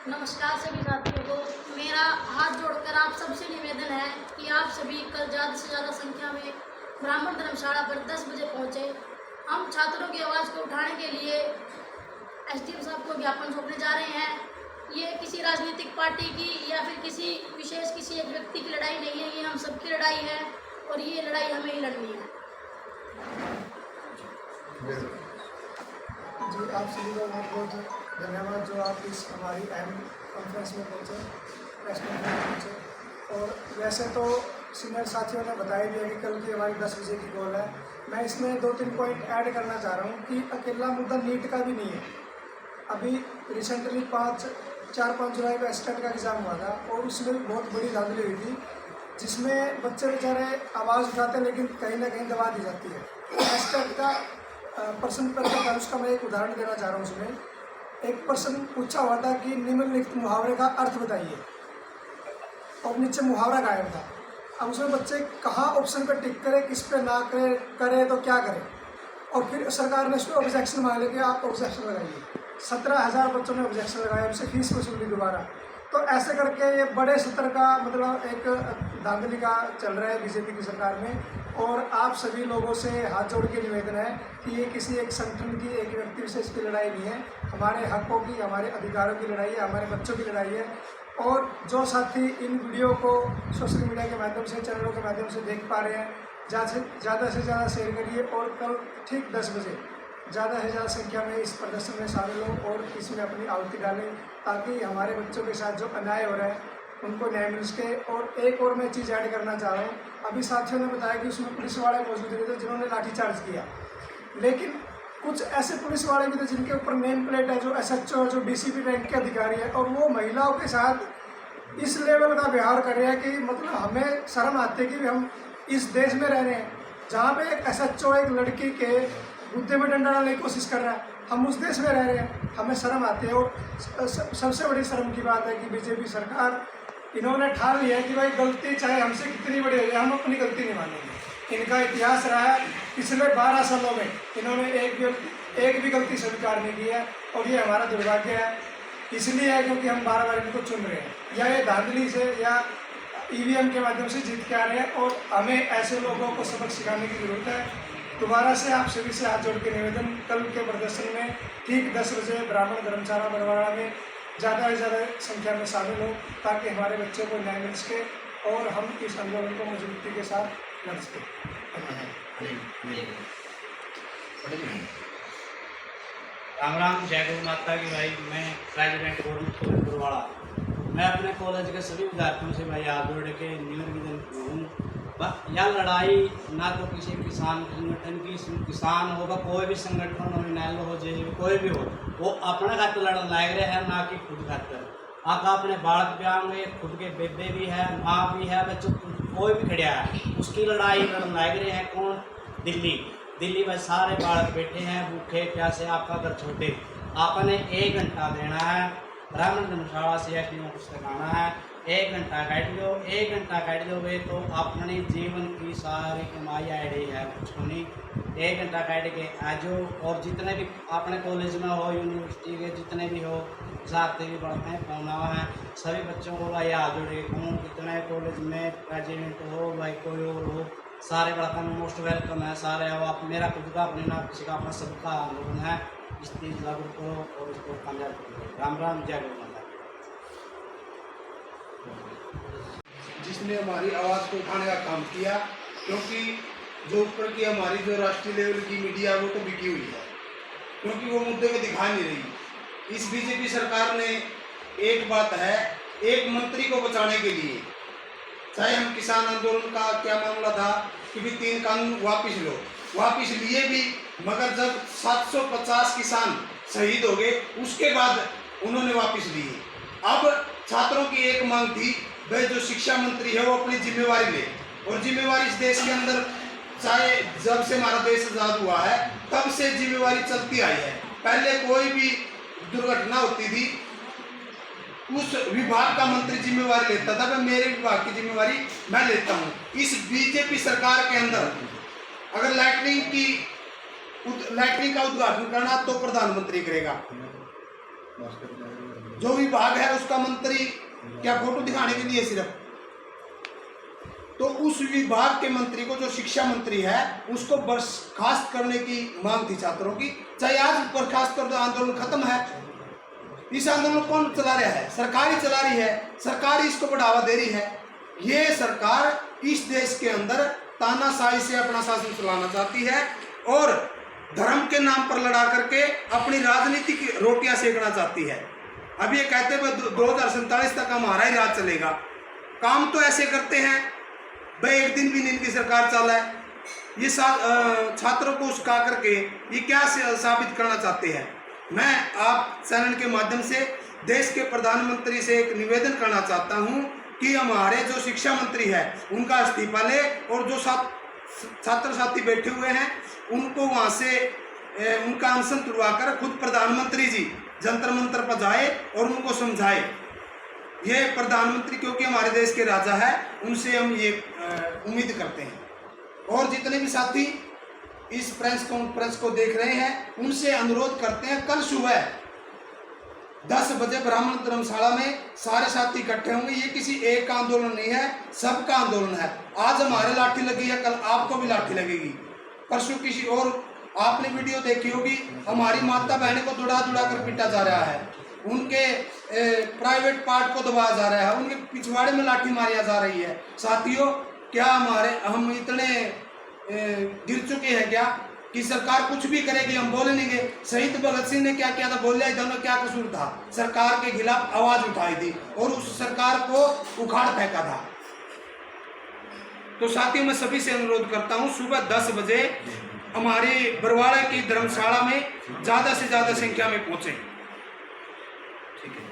नमस्कार सभी साथियों को। मेरा हाथ जोड़कर आप सबसे निवेदन है कि आप सभी कल ज़्यादा से ज़्यादा संख्या में ब्राह्मण धर्मशाला पर 10 बजे पहुँचे। हम छात्रों की आवाज़ को उठाने के लिए एसडीएम साहब को ज्ञापन सौंपने जा रहे हैं। ये किसी राजनीतिक पार्टी की या फिर किसी विशेष किसी एक व्यक्ति की लड़ाई नहीं है, ये हम सबकी लड़ाई है और ये लड़ाई हमें ही लड़नी है। जी, आप सभी को बहुत बहुत धन्यवाद जो आप इस हमारी अहम कॉन्फ्रेंस में पहुँचे, प्रेस कॉन्फ्रेंस में पहुँचे। और वैसे तो सीनियर साथियों ने बताया भी है कि कल की हमारी 10 बजे की कॉल है। मैं इसमें 2-3 पॉइंट ऐड करना चाह रहा हूँ कि अकेला मुद्दा नीट का भी नहीं है। अभी रिसेंटली 4-5 जुलाई को एस्टेट का एग्ज़ाम हुआ था और उसमें भी बहुत बड़ी धांधली हुई थी, जिसमें बच्चे बेचारे आवाज़ उठाते हैं लेकिन कहीं ना कहीं दबा दी जाती है। एस्टेट का प्रश्न पत्र था, उसका मैं एक उदाहरण देना चाह रहा हूँ। उसमें एक प्रश्न पूछा हुआ था कि निम्नलिखित मुहावरे का अर्थ बताइए और नीचे मुहावरा गायब था। अब उसमें बच्चे कहाँ ऑप्शन पर टिक करे, किस पे ना करे, करे तो क्या करें। और फिर सरकार ने इस पर ऑब्जेक्शन मांग लिया कि आप ऑब्जेक्शन लगाइए। 17,000 बच्चों ने ऑब्जेक्शन लगाया, उनसे फीस वसूली दोबारा। तो ऐसे करके ये बड़े स्तर का मतलब एक धांधली का चल रहा है बीजेपी की सरकार में। और आप सभी लोगों से हाथ जोड़ के निवेदन है कि ये किसी एक संगठन की, एक व्यक्ति विशेष की लड़ाई नहीं है, हमारे हकों की, हमारे अधिकारों की लड़ाई है, हमारे बच्चों की लड़ाई है। और जो साथी इन वीडियो को सोशल मीडिया के माध्यम से, चैनलों के माध्यम से देख पा रहे हैं, ज़्यादा से ज़्यादा शेयर करिए और कल ठीक 10 बजे ज़्यादा से ज़्यादा संख्या में इस प्रदर्शन में शामिल हो और इसमें अपनी आहुति डालें, ताकि हमारे बच्चों के साथ जो अन्याय हो रहा है उनको न्याय मिल सके। और एक और मैं चीज़ ऐड करना चाह रहा हूँ। अभी साथियों ने बताया कि उसमें पुलिस वाले मौजूद थे जिन्होंने लाठीचार्ज किया, लेकिन कुछ ऐसे पुलिस वाले भी थे जिनके ऊपर नेम प्लेट है, जो SHO, जो DCP रैंक के अधिकारी है, और वो महिलाओं के साथ इस लेवल का व्यवहार कर रहे हैं कि मतलब हमें शर्म आती है कि हम इस देश में रह रहे हैं जहाँ पे एक SHO एक लड़की के गुद्दे में डंडा डालने की कोशिश कर रहा है। हम उस देश में रह रहे हैं, हमें शर्म आती है। और सबसे बड़ी शर्म की बात है कि बीजेपी सरकार इन्होंने ठान लिया है कि भाई गलती चाहे हमसे कितनी बड़ी हो जाए, हम अपनी गलती नहीं मानेंगे। इनका इतिहास रहा है पिछले 12 सालों में इन्होंने एक भी गलती स्वीकार नहीं की है, और ये हमारा दुर्भाग्य है। इसलिए है क्योंकि हम बार बार इनको चुन रहे हैं, या ये धांधली से या EVM के माध्यम से जीत के आ रहे हैं, और हमें ऐसे लोगों को सबक सिखाने की जरूरत है। दोबारा से आप सभी से हाथ जोड़ के निवेदन, कल के प्रदर्शन में ठीक 10 बजे ब्राह्मण धर्मशाला बरवाड़ा में ज़्यादा से ज़्यादा संख्या में शामिल हो, ताकि हमारे बच्चों को न्याय मिल सके और हम इस आंदोलन को मजबूती के साथ लड़ सकें। राम राम, जय गौ माता की। भाई मैं प्रेसिडेंट गवर्नमेंट कॉलेज बरवाड़ा, मैं अपने कॉलेज के सभी विद्यार्थियों से भाई हाथ जोड़ के निवेदन हूँ। यह लड़ाई ना तो किसी किसान संगठन की, किसान होगा कोई भी संगठन हो, नैल हो, JJB कोई भी हो, वो अपने खातिर लड़ लाग रहे हैं, ना कि खुद खातिर। आप अपने बालक भी आएंगे, खुद के बेबे भी है, माँ भी है, बच्चों कोई भी खड़ा है, उसकी लड़ाई लड़ लाग रहे हैं। कौन? दिल्ली में सारे बालक बैठे हैं भूखे प्यासे, आपका घर छोटे। आपने 1 घंटा देना है, ब्राह्मण धर्मशाला से SDO ऑफिस तक आना है। 1 घंटा काट लो, 1 घंटा काट लोगे तो अपने जीवन की सारी कमाई आड़ी है, कुछ नहीं। 1 घंटा काट के आ जाओ। और जितने भी अपने कॉलेज में हो, यूनिवर्सिटी के जितने भी हो, जाते भी पढ़ते हैं, पढ़ना है, सभी बच्चों को भाई हाथ जोड़े कहूँ, कितने कॉलेज में प्रेसिडेंट हो, भाई कोई और हो, सारे बड़ा में मोस्ट वेलकम है। सारे हो, आप मेरा खुद का अपने ना किसी का अपना सबका आंदोलन है। इस चीज़ लागू करो और इसको कामयाब करो। राम राम, जय गौ माता। जिसने हमारी आवाज़ को उठाने का काम किया, क्योंकि जो ऊपर की हमारी जो राष्ट्रीय लेवल की मीडिया वो तो बिकी हुई है, क्योंकि वो मुद्दे को दिखा नहीं रही। इस बीजेपी सरकार ने एक बात है, एक मंत्री को बचाने के लिए, चाहे हम किसान आंदोलन का क्या मामला था कि भी 3 कानून वापिस लो, वापिस लिए भी, मगर जब 750 किसान शहीद हो गए उसके बाद उन्होंने वापिस लिए। अब छात्रों की एक मांग थी, वह जो शिक्षा मंत्री है वो अपनी जिम्मेवारी ले, और जिम्मेवारी इस देश के अंदर चाहे जब से हमारा देश आज़ाद हुआ है तब से जिम्मेवारी चलती आई है। पहले कोई भी दुर्घटना होती थी उस विभाग का मंत्री जिम्मेवारी लेता था, मैं मेरे विभाग की जिम्मेवारी मैं लेता हूँ। इस बीजेपी सरकार के अंदर अगर लाइटनिंग का उद्घाटन करना तो प्रधानमंत्री करेगा, जो विभाग है उसका मंत्री क्या फोटो दिखाने के लिए सिर्फ, तो उस विभाग के मंत्री को, जो शिक्षा मंत्री है, उसको बर्खास्त करने की मांग थी छात्रों की। चाहे आज बर्खास्त कर दो, आंदोलन खत्म है। इस आंदोलन कौन चला रहा है? सरकार ही चला रही है, सरकार ही इसको बढ़ावा दे रही है। ये सरकार इस देश के अंदर तानाशाही से अपना शासन चलाना चाहती है और धर्म के नाम पर लड़ा करके अपनी राजनीति की रोटियां सेकना चाहती है। अब ये कहते हैं 2047 तक हमारा ही राज चलेगा। काम तो ऐसे करते हैं भाई, एक दिन भी नहीं इनकी सरकार चला है। ये छात्रों को उस्का करके ये क्या साबित करना चाहते हैं? मैं आप चैनल के माध्यम से देश के प्रधानमंत्री से एक निवेदन करना चाहता हूं कि हमारे जो शिक्षा मंत्री है उनका इस्तीफा ले और जो छात्र साथी बैठे हुए हैं उनको वहां से उनका अनशन तुड़वाकर खुद प्रधानमंत्री जी जंतर मंतर पर जाए और उनको समझाए। ये प्रधानमंत्री क्योंकि हमारे देश के राजा है, उनसे हम ये उम्मीद करते हैं। और जितने भी साथी इस प्रेस कॉन्फ्रेंस को देख रहे हैं उनसे अनुरोध करते हैं, कल सुबह 10 बजे ब्राह्मण धर्मशाला में सारे साथी इकट्ठे होंगे। ये किसी एक का आंदोलन नहीं है, सबका आंदोलन है। आज हमारे लाठी लगी है, कल आपको भी लाठी लगेगी, परसों किसी और। आपने वीडियो देखी होगी, हमारी माता बहनों को दुड़ा दुड़ा कर पीटा जा रहा है, उनके प्राइवेट पार्ट को दबाया जा रहा है, उनके पिछवाड़े में लाठी मारिया जा रही है। साथियों, क्या हम इतने गिर चुके हैं क्या कि सरकार कुछ भी करेगी हम बोले नहीं गए? शहीद भगत सिंह ने क्या किया था? बोले इन्होंने क्या कसूर था? सरकार के खिलाफ आवाज उठाई थी और उस सरकार को उखाड़ फेंका था। तो साथियों, मैं सभी से अनुरोध करता हूं, सुबह 10 बजे हमारे बरवाड़ा की धर्मशाला में ज्यादा से ज्यादा संख्या में पहुंचे। ठीक है।